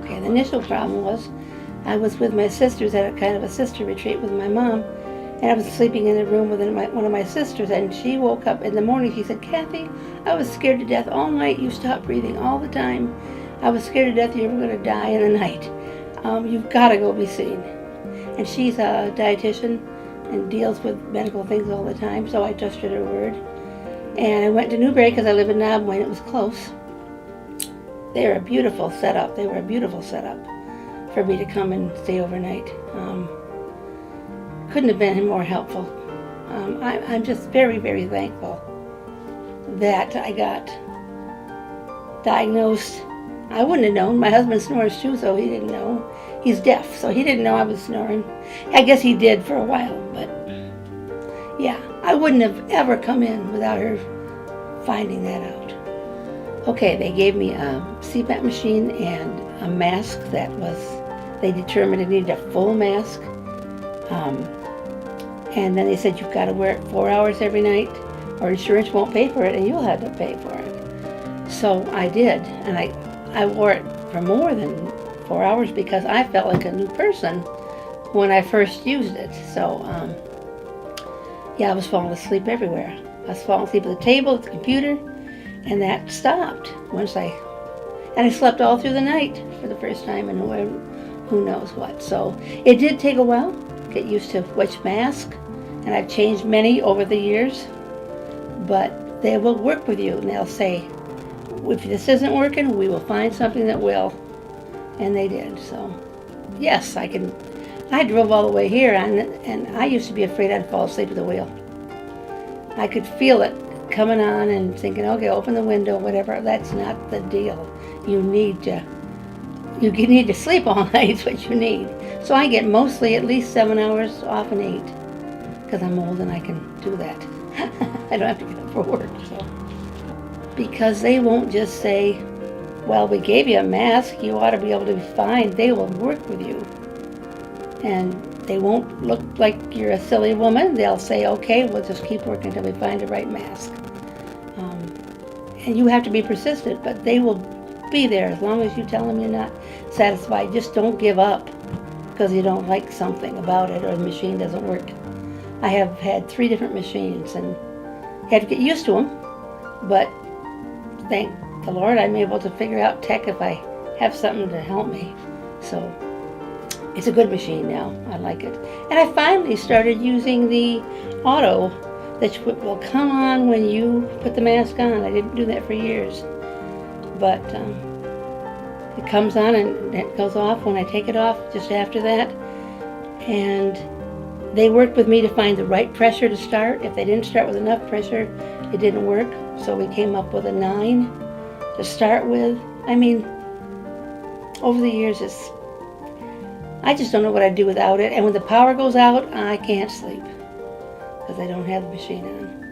Okay, the initial problem was I was with my sisters at a kind of a sister retreat with my mom, and I was sleeping in a room with one of my sisters, and she woke up in the morning. She said, Kathy, I was scared to death all night. You stopped breathing all the time. I was scared to death you were going to die in the night. You've got to go be seen. And she's a dietitian and deals with medical things all the time, so I trusted her word. And I went to Newberry because I live in Knob when it was close. They were a beautiful setup. They were a beautiful setup for me to come and stay overnight. Couldn't have been more helpful. I'm just very, very thankful that I got diagnosed. I wouldn't have known. My husband snores too, so he didn't know. He's deaf, so he didn't know I was snoring. I guess he did for a while, but yeah, I wouldn't have ever come in without her finding that out. Okay, they gave me a CPAP machine and a mask that was, they determined it needed a full mask. And then they said, you've got to wear it 4 hours every night, or insurance won't pay for it, and you'll have to pay for it. So I did, and I wore it for more than 4 hours because I felt like a new person when I first used it. So, yeah, I was falling asleep everywhere. I was falling asleep at the table, at the computer, and that stopped once and I slept all through the night for the first time in who knows what. So it did take a while to get used to which mask, and I've changed many over the years, but they will work with you, and they'll say, if this isn't working, we will find something that will. And they did. So yes, I drove all the way here, and I used to be afraid I'd fall asleep at the wheel. I could feel it coming on and thinking, okay, open the window, whatever. That's not the deal. You need to sleep all night is what you need. So I get mostly at least 7 hours, often 8, because I'm old and I can do that. I don't have to get up for work. So. Because they won't just say, well, we gave you a mask, you ought to be able to be fine. They will work with you. And they won't look like you're a silly woman. They'll say, okay, we'll just keep working until we find the right mask. And you have to be persistent, but they will be there as long as you tell them you're not satisfied. Just don't give up because you don't like something about it or the machine doesn't work. I have had 3 different machines and had to get used to them, but thank the Lord I'm able to figure out tech if I have something to help me. So it's a good machine now. I like it. And I finally started using the auto that will come on when you put the mask on. I didn't do that for years. But it comes on and it goes off when I take it off just after that. And they worked with me to find the right pressure to start. If they didn't start with enough pressure, it didn't work. So we came up with a 9 to start with. I mean, over the years, I just don't know what I'd do without it. And when the power goes out, I can't sleep because I don't have the machine on.